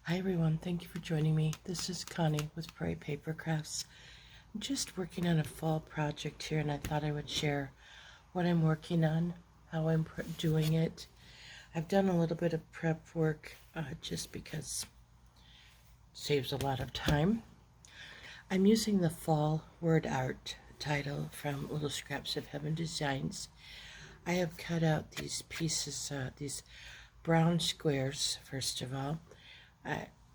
Hi everyone, thank you for joining me. This is Connie with Prairie Paper Crafts. I'm just working on a fall project here and I thought I would share what I'm working on, how I'm doing it. I've done a little bit of prep work just because it saves a lot of time. I'm using the fall word art title from Little Scraps of Heaven Designs. I have cut out these pieces, these brown squares, first of all.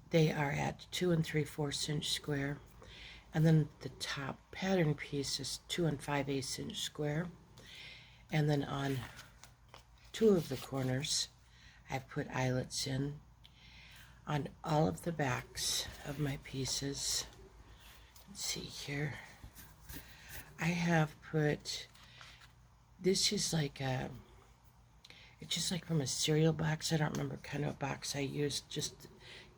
They are at 2 3/4 inch square, and then the top pattern piece is 2 5/8 inch square, and then on two of the corners I've put eyelets in. On all of the backs of my pieces, let's see here, I have put, this is like a, it's just like from a cereal box. I don't remember kind of what box I used. Just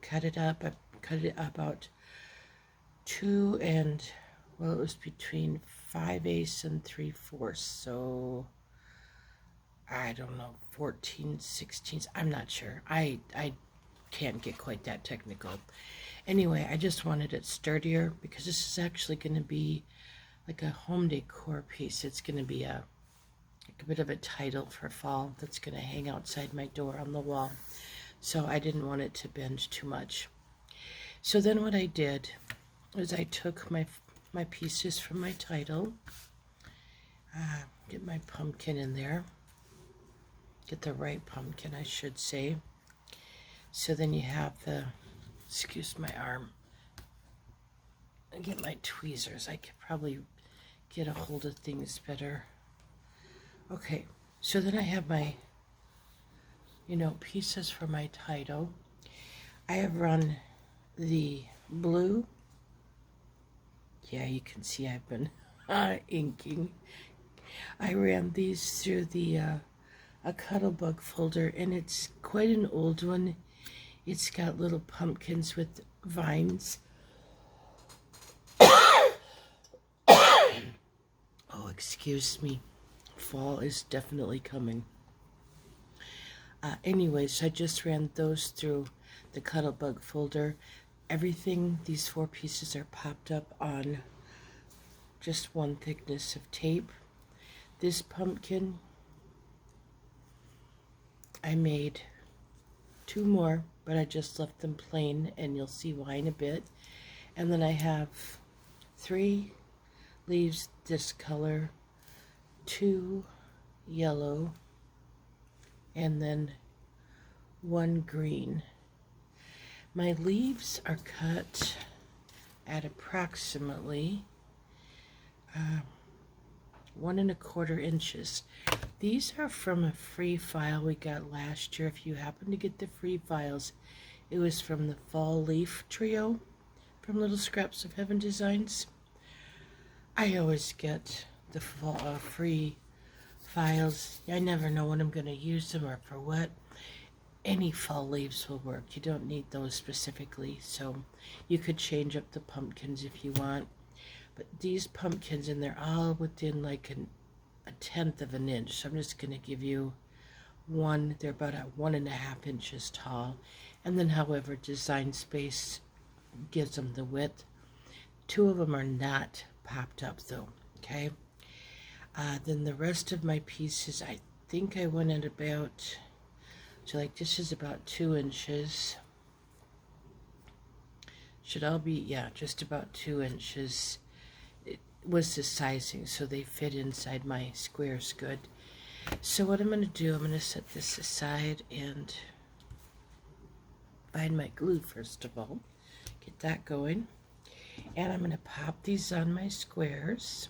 cut it up. I cut it about 2 and, well, it was between 5/8 and 3/4. So I don't know, 14, 16. I'm not sure. I can't get quite that technical. Anyway, I just wanted it sturdier because this is actually going to be like a home decor piece. It's going to be a bit of a title for fall that's going to hang outside my door on the wall. So I didn't want it to bend too much. So then what I did is I took my pieces from my title, get my pumpkin in there, get the right pumpkin, I should say. So then you have the, excuse my arm, I get my tweezers. I could probably get a hold of things better. Okay, so then I have my, pieces for my title. I have run the blue. Yeah, you can see I've been inking. I ran these through the a Cuttlebug folder, and it's quite an old one. It's got little pumpkins with vines. Oh, excuse me. Fall is definitely coming. Anyways, I just ran those through the Cuttlebug folder. Everything, these 4 pieces are popped up on just one thickness of tape. This pumpkin, I made 2 more, but I just left them plain, and you'll see why in a bit. And then I have 3 leaves this color, 2 yellow, and then 1 green. My leaves are cut at approximately 1 1/4 inches. These are from a free file we got last year. If you happen to get the free files, it was from the Fall Leaf Trio from Little Scraps of Heaven Designs. I always get the free files. I never know when I'm going to use them or for what. Any fall leaves will work. You don't need those specifically, so you could change up the pumpkins if you want. But these pumpkins, and they're all within like a 1/10 of an inch. So I'm just going to give you one. They're about at 1.5 inches tall. And then however Design Space gives them the width. 2 of them are not popped up though, okay? Then the rest of my pieces, I think I went at about, so like this is about 2 inches. Should all be, yeah, just about 2 inches. It was the sizing, so they fit inside my squares good. So what I'm going to do, I'm going to set this aside and find my glue first of all. Get that going. And I'm going to pop these on my squares.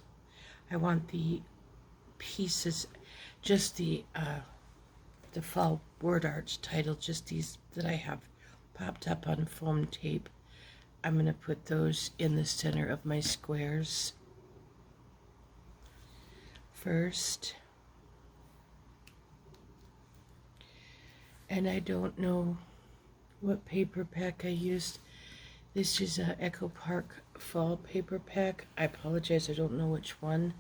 I want the pieces, just the fall word art title, just these that I have popped up on foam tape. I'm going to put those in the center of my squares first. And I don't know what paper pack I used. This is a Echo Park Fall paper pack. I apologize, I don't know which one.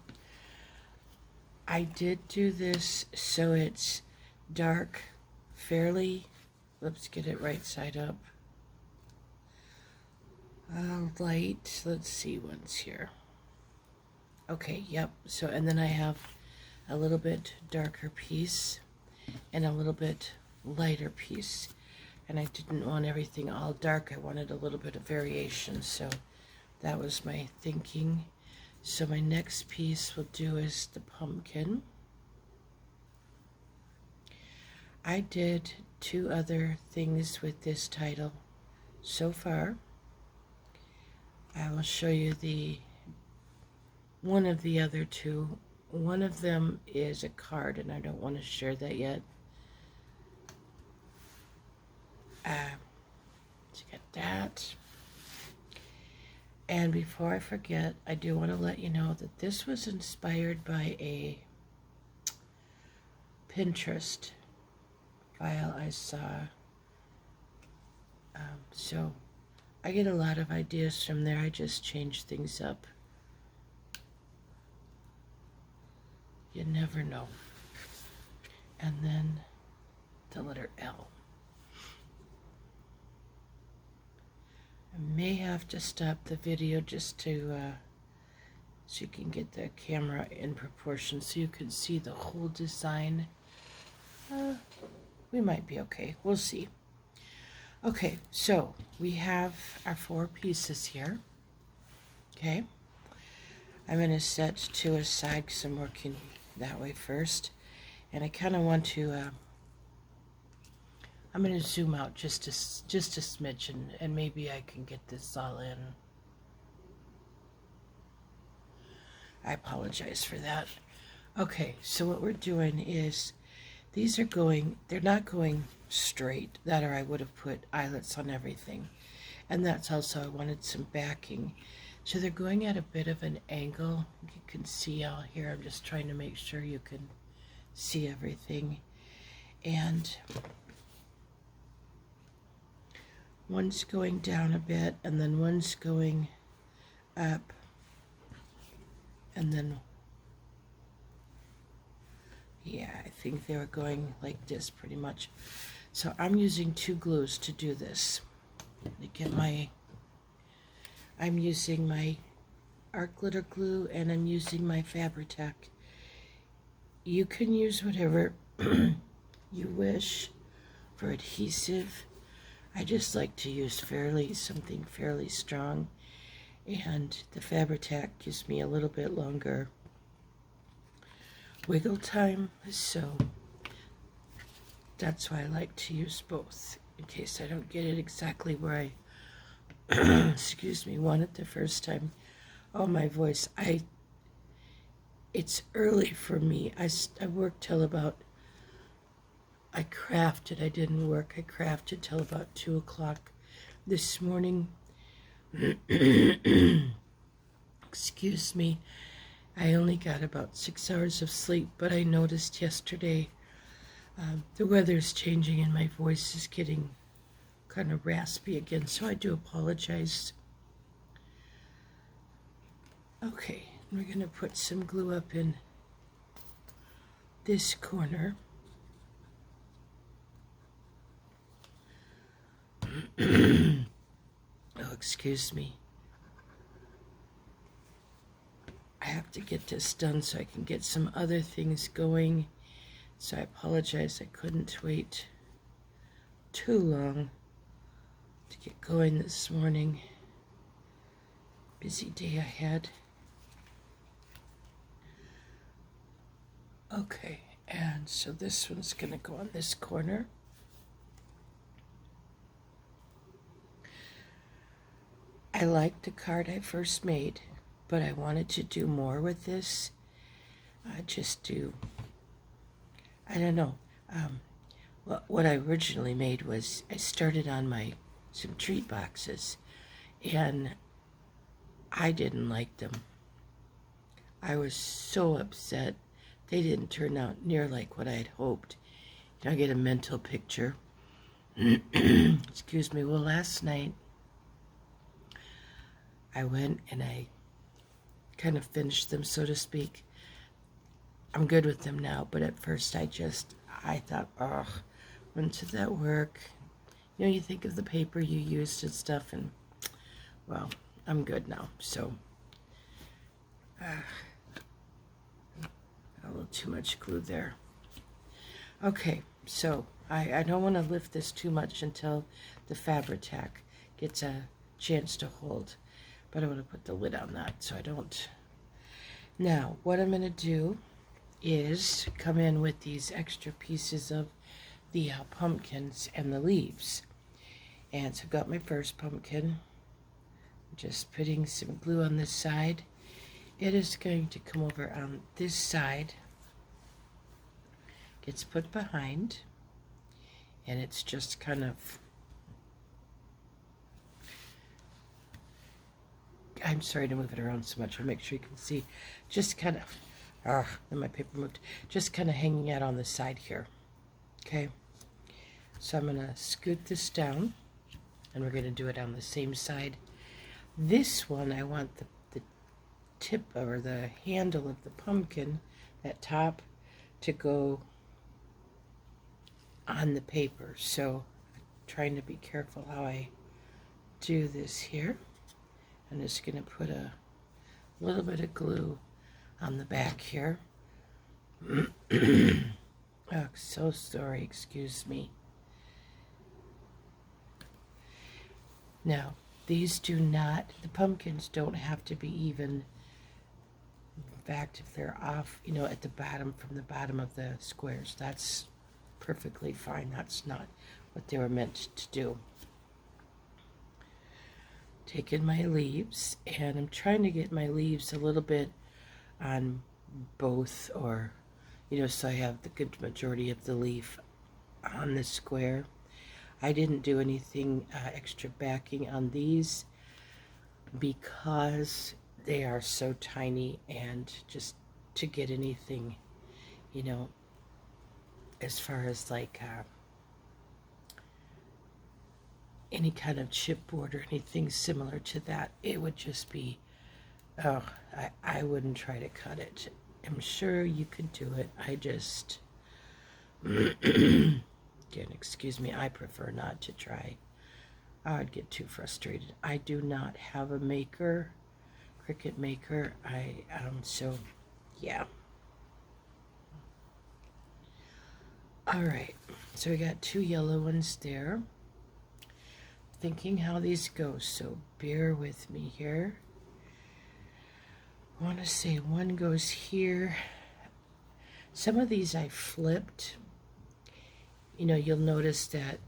I did do this so it's dark, fairly, let's get it right side up. Light, let's see ones here. Okay, yep. So, and then I have a little bit darker piece and a little bit lighter piece. And I didn't want everything all dark. I wanted a little bit of variation. So that was my thinking. So my next piece we'll do is the pumpkin. I did 2 other things with this title so far. I will show you one of the other 2. One of them is a card, and I don't want to share that yet. To get that. And before I forget, I do want to let you know that this was inspired by a Pinterest file I saw. So I get a lot of ideas from there. I just change things up. You never know. And then the letter L. I may have to stop the video just to so you can get the camera in proportion so you can see the whole design. We might be okay. We'll see. Okay, so we have our 4 pieces here. Okay. I'm going to set 2 aside because I'm working that way first. And I kind of want to, I'm going to zoom out just a smidge, and maybe I can get this all in. I apologize for that. Okay, so what we're doing is, these are going, they're not going straight, that or I would have put eyelets on everything. And that's also, I wanted some backing. So they're going at a bit of an angle. You can see out here, I'm just trying to make sure you can see everything. And one's going down a bit, and then one's going up, and then, yeah, I think they were going like this pretty much. So I'm using 2 glues to do this. To get I'm using my art glitter glue, and I'm using my Fabri-Tac. You can use whatever you wish for adhesive. I just like to use something fairly strong, and the Fabri-Tac gives me a little bit longer wiggle time, so that's why I like to use both, in case I don't get it exactly where I excuse me, want it the first time. Oh, my voice, it's early for me. I worked till about, I crafted, I didn't work, I crafted till about 2 o'clock this morning. Excuse me, I only got about 6 hours of sleep, but I noticed yesterday the weather's changing and my voice is getting kind of raspy again, so I do apologize. Okay, we're going to put some glue up in this corner. Oh, excuse me. I have to get this done so I can get some other things going. So I apologize, I couldn't wait too long to get going this morning. Busy day I had. Okay, and so this one's gonna go on this corner. I liked the card I first made, but I wanted to do more with this. I don't know. What I originally made was, I started on some treat boxes, and I didn't like them. I was so upset. They didn't turn out near like what I had hoped. You know, I get a mental picture. Excuse me. Well, last night, I went and I kind of finished them, so to speak. I'm good with them now, but at first I thought, oh, when did that work? You know, you think of the paper you used and stuff, and Well, I'm good now, so a little too much glue there. Okay, so I don't want to lift this too much until the Fabri-Tac gets a chance to hold, but I want to put the lid on that so I don't. Now, what I'm going to do is come in with these extra pieces of the pumpkins and the leaves. And so I've got my first pumpkin, just putting some glue on this side. It is going to come over on this side, gets put behind, and it's just kind of, I'm sorry to move it around so much, I'll make sure you can see, just kind of, and my paper moved, just kind of hanging out on the side here. Okay, so I'm going to scoot this down, and we're going to do it on the same side. This one, I want the tip or the handle of the pumpkin, that top, to go on the paper. So I'm trying to be careful how I do this here. I'm just going to put a little bit of glue on the back here. Oh, so sorry, excuse me. Now, these do not, the pumpkins don't have to be even. In fact, if they're off, at the bottom, from the bottom of the squares, that's perfectly fine. That's not what they were meant to do. Taking my leaves, and I'm trying to get my leaves a little bit on both, or, so I have the good majority of the leaf on the square. I didn't do anything extra backing on these because they are so tiny, and just to get anything, as far as like any kind of chipboard or anything similar to that, it would just be, I wouldn't try to cut it. I'm sure you could do it. I just, again, excuse me, I prefer not to try. I'd get too frustrated. I do not have a maker, Cricut maker. So yeah. All right, so we got 2 yellow ones there. Thinking how these go, so bear with me here. I want to say one goes here. Some of these I flipped. You'll notice that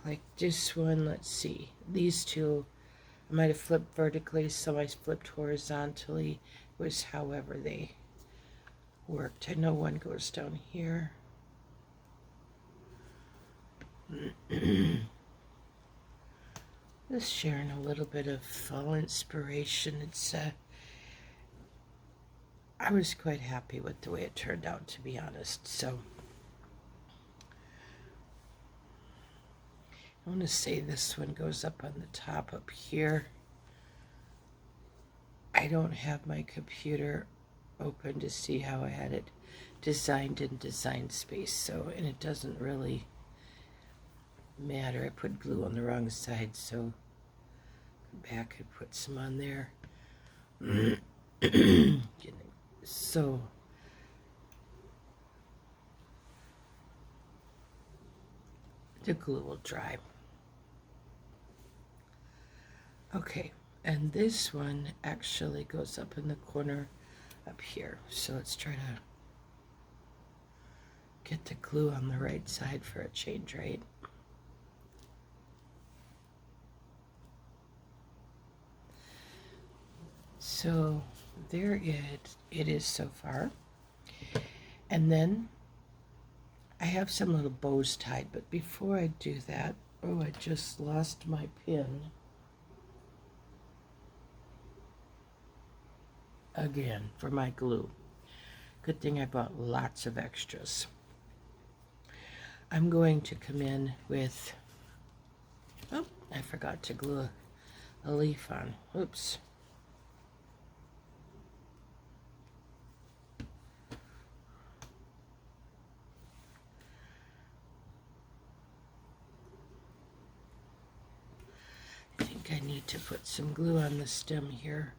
like this one, let's see, these two I might have flipped vertically, some I flipped horizontally. It was however they worked. I know one goes down here. Just sharing a little bit of fall inspiration. It's I was quite happy with the way it turned out, to be honest. So I want to say this one goes up on the top up here. I don't have my computer open to see how I had it designed in Design Space, so, and it doesn't really matter. I put glue on the wrong side, so come back and put some on there. So the glue will dry. Okay, and this one actually goes up in the corner up here. So let's try to get the glue on the right side for a change, right? So there it is so far. And then I have some little bows tied, but before I do that, I just lost my pin again for my glue. Good thing I bought lots of extras. I'm going to come in with, I forgot to glue a leaf on. Oops. I need to put some glue on the stem here.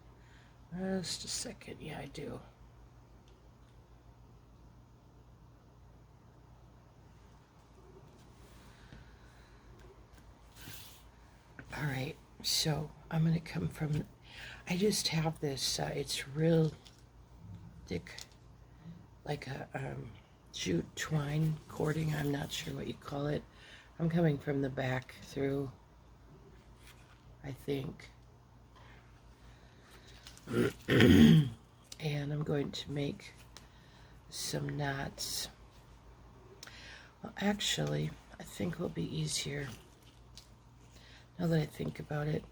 Just a second. Yeah, I do. All right, so I'm going to come from, I just have this, it's real thick, like a jute twine cording. I'm not sure what you call it. I'm coming from the back through, I think. And I'm going to make some knots. Well, actually, I think it'll be easier. Now that I think about it,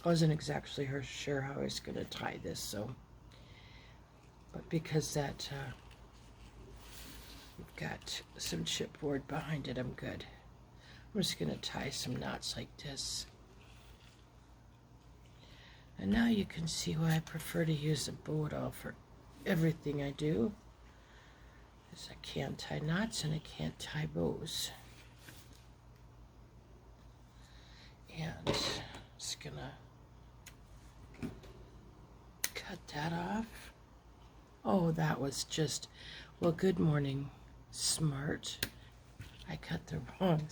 I wasn't exactly sure how I was going to tie this, so, but because that, we've got some chipboard behind it, I'm good. I'm just going to tie some knots like this. And now you can see why I prefer to use a bow all for everything I do. Because I can't tie knots and I can't tie bows. And I'm just gonna cut that off. Oh, that was just, well, good morning, smart. I cut the wrong,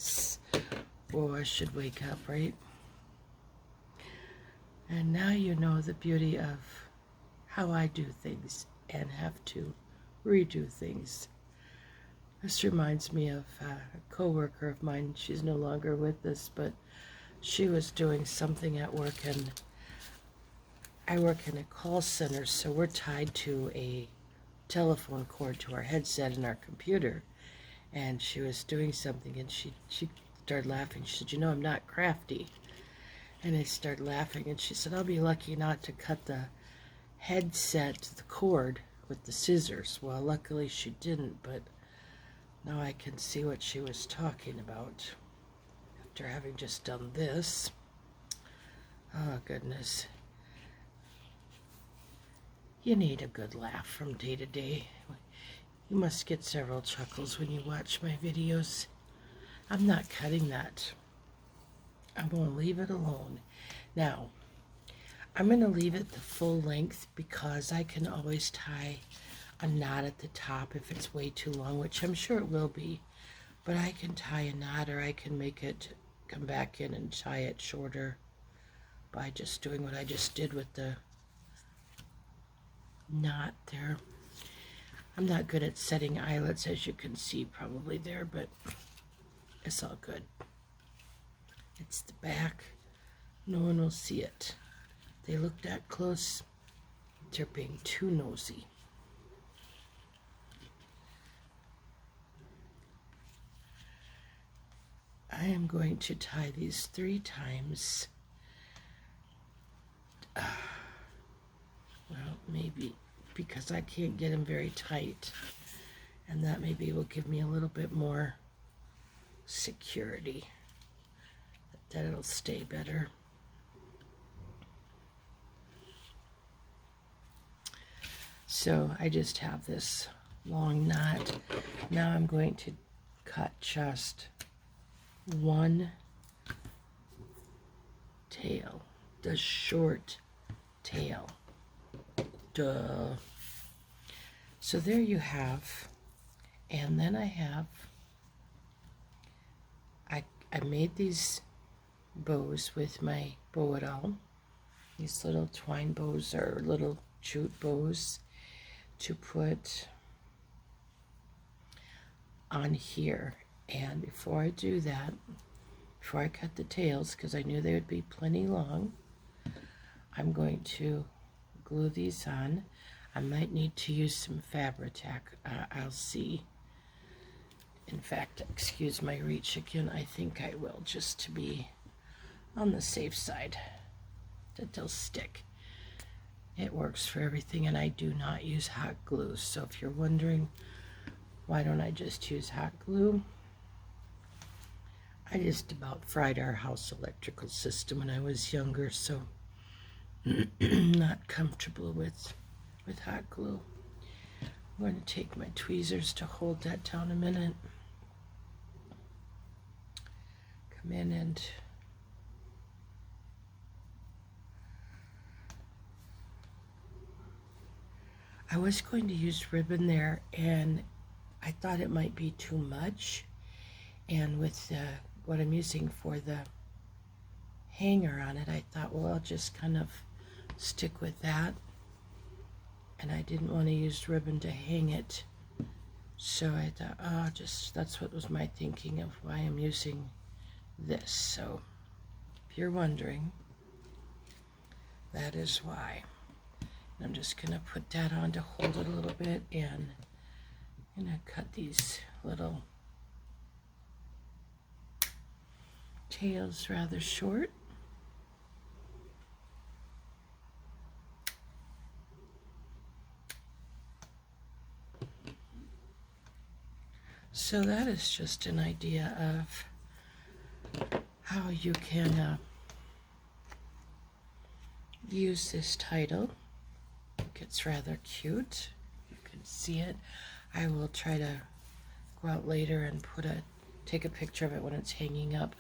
oh, I should wake up, right? And now you know the beauty of how I do things and have to redo things. This reminds me of a coworker of mine. She's no longer with us, but she was doing something at work, and I work in a call center, so we're tied to a telephone cord to our headset and our computer. And she was doing something, and she started laughing. She said, "You know, I'm not crafty." And I started laughing, and she said, "I'll be lucky not to cut the headset, the cord, with the scissors." Well, luckily she didn't, but now I can see what she was talking about. After having just done this. Oh, goodness. You need a good laugh from day to day. You must get several chuckles when you watch my videos. I'm not cutting that. I'm going to leave it alone. Now, I'm going to leave it the full length because I can always tie a knot at the top if it's way too long, which I'm sure it will be. But I can tie a knot, or I can make it come back in and tie it shorter by just doing what I just did with the knot there. I'm not good at setting eyelets, as you can see probably there, but it's all good. It's the back. No one will see it. They look that close, they're being too nosy. I am going to tie these 3 times. Well, maybe because I can't get them very tight, and that maybe will give me a little bit more security, that it'll stay better. So I just have this long knot. Now I'm going to cut just one tail, the short tail. Duh. So there you have, and then I have, I made these bows with my bow it all. These little twine bows or little jute bows to put on here. And before I do that, before I cut the tails, because I knew they would be plenty long, I'm going to glue these on. I might need to use some Fabri-Tac. I'll see. In fact, excuse my reach again, I think I will, just to be on the safe side, that they'll stick. It works for everything, and I do not use hot glue. So if you're wondering, why don't I just use hot glue? I just about fried our house electrical system when I was younger, so not comfortable with hot glue. I'm going to take my tweezers to hold that down a minute. Come in and I was going to use ribbon there, and I thought it might be too much. And with what I'm using for the hanger on it, I thought, well, I'll just kind of stick with that. And I didn't want to use ribbon to hang it. So I thought, oh, that's what was my thinking of why I'm using this. So if you're wondering, that is why. And I'm just going to put that on to hold it a little bit, and I'm going to cut these little tails rather short. So that is just an idea of how you can use this title. It's rather cute. You can see it. I will try to go out later and take a picture of it when it's hanging up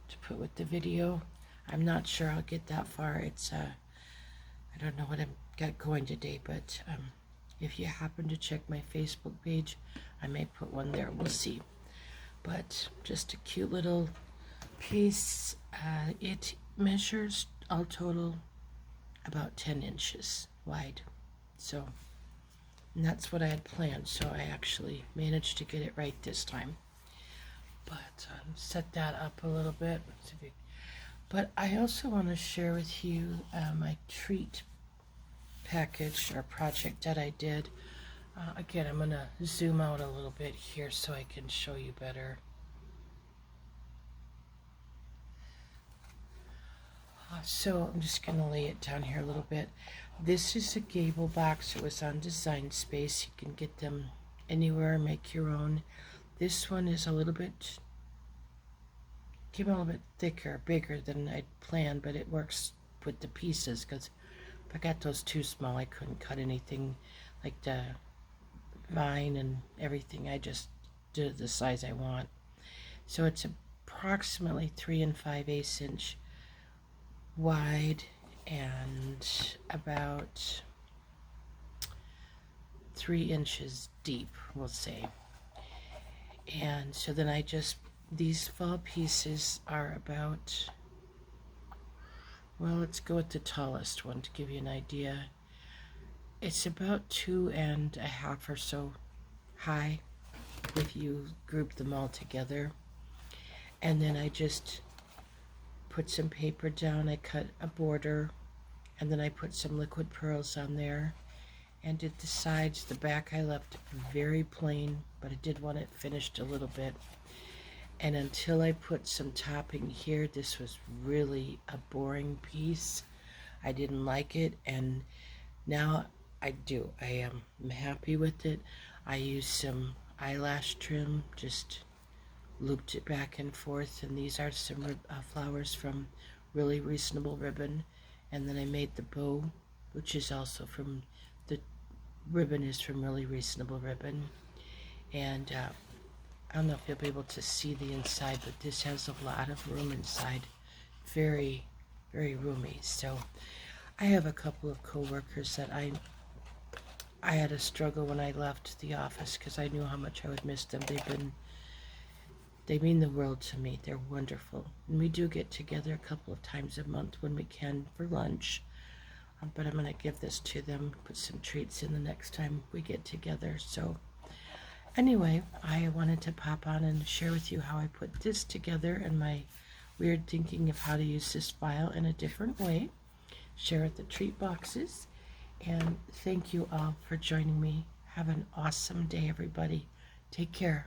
to put with the video. I'm not sure I'll get that far. It's I don't know what I've got going today, but if you happen to check my Facebook page, I may put one there. We'll see. But just a cute little piece. It measures all total about 10 inches wide. So, and that's what I had planned. So I actually managed to get it right this time. But set that up a little bit. But I also want to share with you my treat package or project that I did. Again, I'm going to zoom out a little bit here so I can show you better. So I'm just going to lay it down here a little bit. This is a gable box. It was on Design Space. You can get them anywhere, make your own. This one is a little bit, came a little bit thicker, bigger than I'd planned, but it works with the pieces, because if I got those too small, I couldn't cut anything like the vine and everything. I just did it the size I want. So it's approximately 3 5/8 inch wide and about 3 inches deep, we'll say. And so then these fall pieces are about, well, let's go with the tallest one to give you an idea. It's about 2.5 or so high if you group them all together. And then I just put some paper down. I cut a border, and then I put some liquid pearls on there and did the sides. The back I left very plain, but I did want it finished a little bit. And until I put some topping here, this was really a boring piece. I didn't like it, and now I do. I am happy with it. I used some eyelash trim, just looped it back and forth, and these are some flowers from Really Reasonable Ribbon. And then I made the bow, which is also from, the ribbon is from Really Reasonable Ribbon. And I don't know if you'll be able to see the inside, but this has a lot of room inside. Very, very roomy. So I have a couple of co-workers that I had a struggle when I left the office, because I knew how much I would miss them. They mean the world to me. They're wonderful. And we do get together a couple of times a month when we can for lunch. But I'm going to give this to them, put some treats in the next time we get together. So anyway, I wanted to pop on and share with you how I put this together and my weird thinking of how to use this file in a different way. Share at the treat boxes. And thank you all for joining me. Have an awesome day, everybody. Take care.